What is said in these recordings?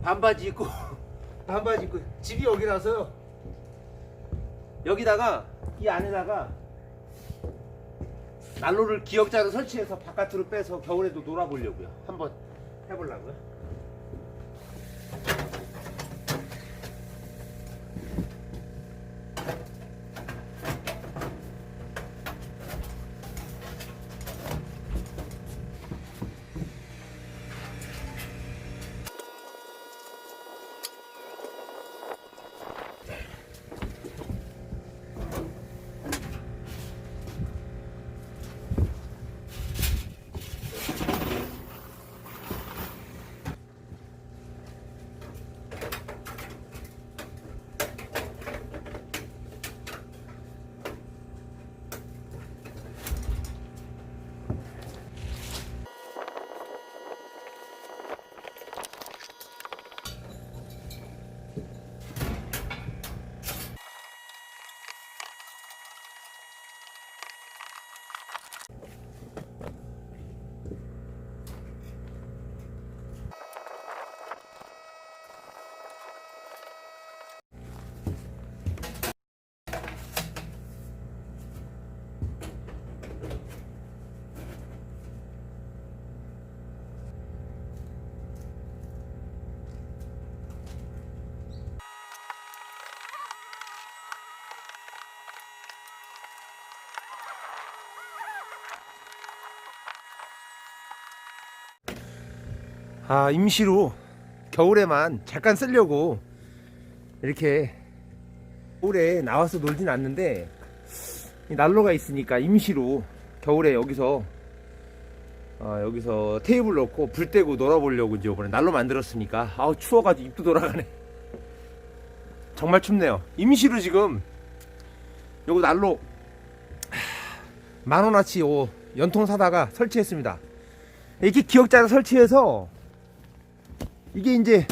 반바지 입고 반바지 입고 집이 여기라서요. 여기다가 이 안에다가 난로를 기역자로 설치해서 바깥으로 빼서 겨울에도 놀아보려고요. 한번 해보려고요. 임시로 겨울에만 잠깐 쓰려고 이렇게 겨울에 나와서 놀진 않는데 이 난로가 있으니까 임시로 겨울에 여기서 테이블 놓고 불 떼고 놀아보려고 이제 이번에 난로 만들었으니까 추워가지고 입도 돌아가네. 정말 춥네요. 임시로 지금 요거 난로 10,000원어치 연통 사다가 설치했습니다. 이렇게 기역자를 설치해서 이게 이제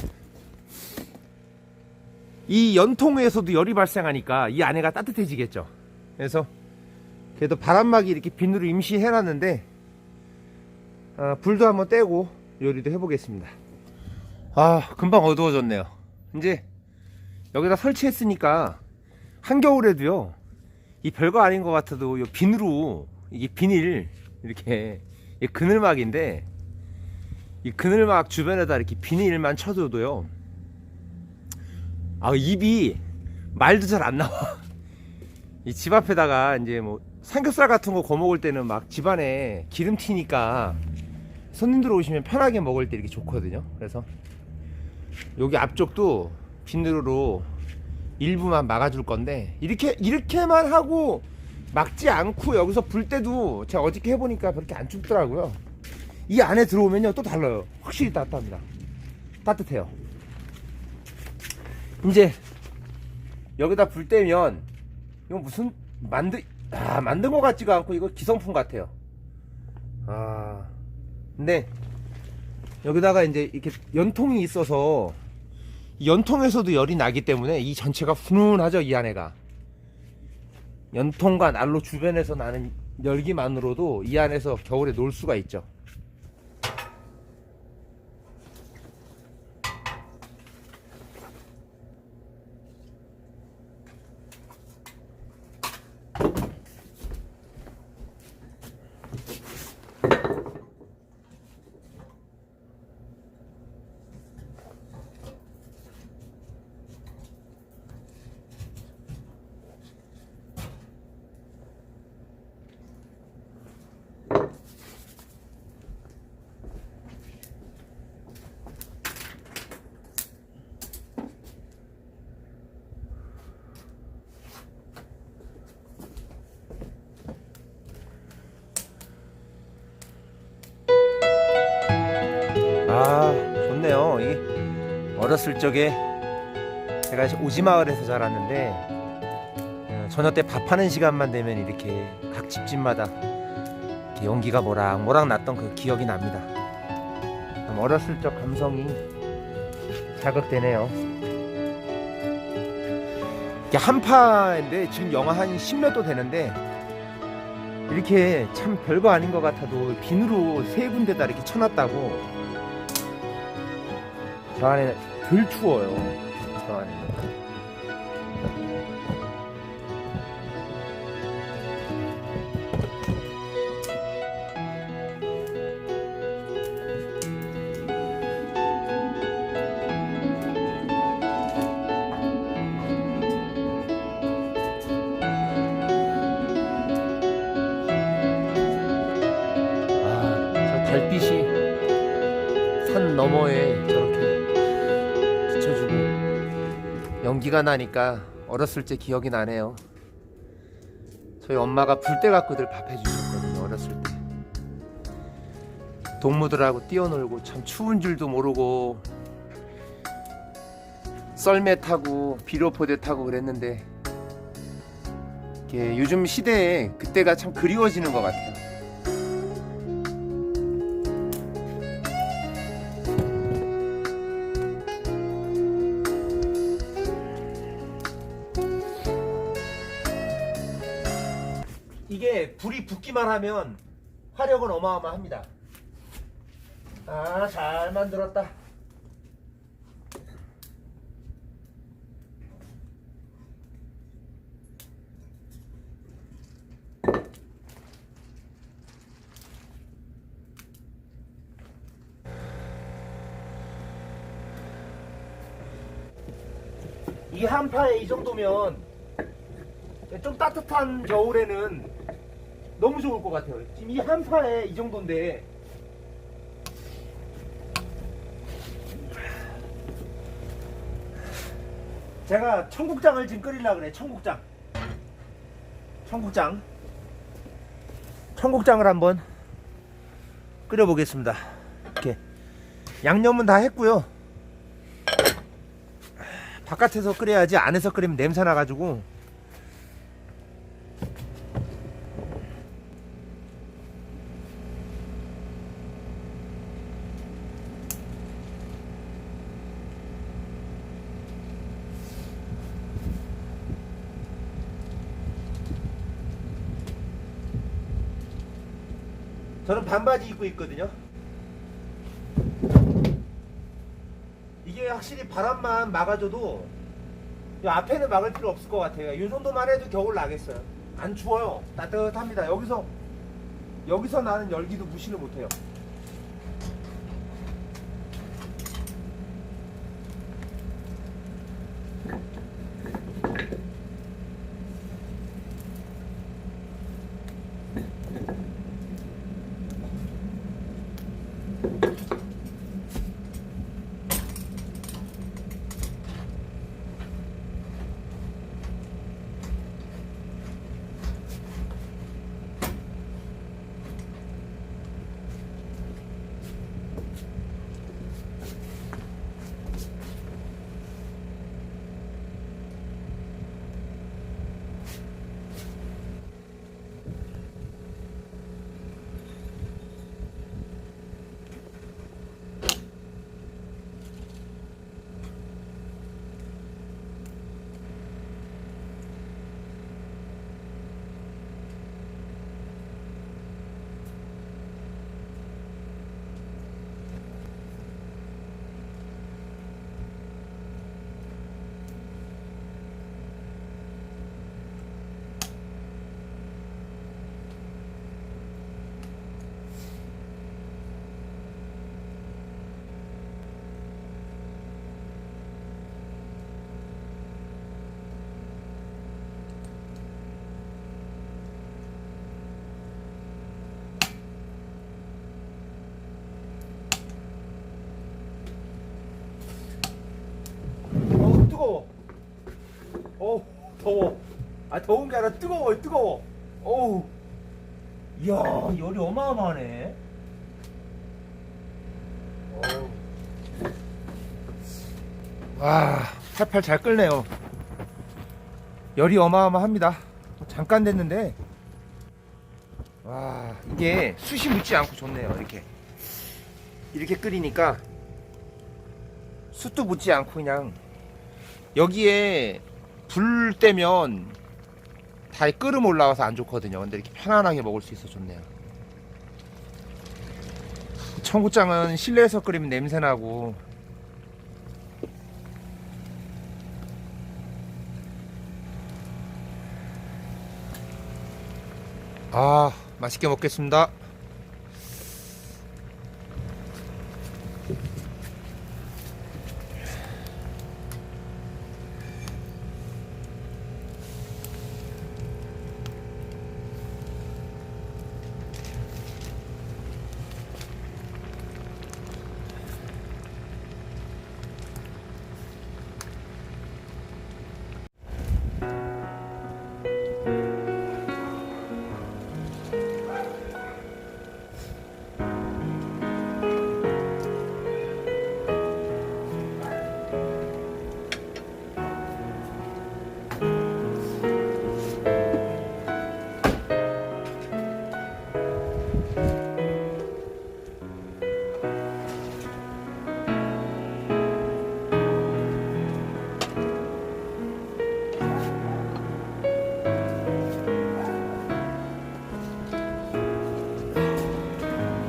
이 연통에서도 열이 발생하니까 이 안에가 따뜻해지겠죠. 그래서 그래도 바람막이 이렇게 비누로 임시 해놨는데 불도 한번 떼고 요리도 해보겠습니다. 금방 어두워졌네요. 이제 여기다 설치했으니까 한겨울에도요 이 별거 아닌 것 같아도 요 비누로 이게 비닐 이렇게 그늘막인데 이 그늘막 주변에다 이렇게 비닐만 쳐줘도요 입이 말도 잘 안 나와. 이 집 앞에다가 이제 뭐 삼겹살 같은 거 구워 먹을 때는 막 집안에 기름 튀니까 손님들 오시면 편하게 먹을 때 이렇게 좋거든요. 그래서 여기 앞쪽도 비닐로 일부만 막아줄 건데 이렇게만 하고 막지 않고 여기서 불 때도 제가 어저께 해보니까 그렇게 안 춥더라고요. 이 안에 들어오면요 또 달라요. 확실히 따뜻합니다. 따뜻해요. 이제 여기다 불 떼면 이거 무슨 만든 것 같지가 않고 이거 기성품 같아요. 근데 여기다가 이제 이렇게 연통이 있어서 이 연통에서도 열이 나기 때문에 이 전체가 훈훈하죠. 이 안에가 연통과 난로 주변에서 나는 열기만으로도 이 안에서 겨울에 놀 수가 있죠. 좋네요. 이 어렸을 적에 제가 오지마을에서 자랐는데 저녁 때 밥하는 시간만 되면 이렇게 각 집집마다 이렇게 연기가 모락모락 났던 그 기억이 납니다. 어렸을 적 감성이 자극되네요. 이게 한파인데 지금 영하 한 10몇 도 되는데 이렇게 참 별거 아닌 것 같아도 비누로 세 군데다 이렇게 쳐놨다고 저 안에 덜 추워요. 저 안에는. 저 달빛이 산 너머에 저렇게 비춰주고 연기가 나니까 어렸을 때 기억이 나네요. 저희 엄마가 불대 갖고들 밥 해주셨거든요. 어렸을 때 동무들하고 뛰어놀고 참 추운 줄도 모르고 썰매 타고 비료포대 타고 그랬는데 이게 요즘 시대에 그때가 참 그리워지는 것 같아요. 이게 불이 붙기만 하면 화력은 어마어마합니다. 아, 잘 만들었다. 이 한파에 이 정도면 좀 따뜻한 겨울에는 너무 좋을 것 같아요. 지금 이 한파에 이 정도인데 제가 청국장을 지금 끓이려고 그래. 청국장을 한번 끓여 보겠습니다. 이렇게 양념은 다 했고요. 바깥에서 끓여야지 안에서 끓이면 냄새 나가지고 저는 반바지 입고 있거든요. 이게 확실히 바람만 막아줘도 이 앞에는 막을 필요 없을 것 같아요. 이 정도만 해도 겨울 나겠어요. 안 추워요. 따뜻합니다. 여기서 나는 열기도 무시를 못해요. 뜨거워. 더워. 아, 더운 게 아니라 뜨거워. 어우. 이야, 열이 어마어마하네. 와, 팔팔 잘 끓네요. 열이 어마어마합니다. 잠깐 됐는데, 와, 이게 숯이 묻지 않고 좋네요. 이렇게 끓이니까 숯도 묻지 않고 그냥 여기에 불 때면 다 끓음 올라와서 안 좋거든요. 근데 이렇게 편안하게 먹을 수 있어 좋네요. 청국장은 실내에서 끓이면 냄새나고 아, 맛있게 먹겠습니다.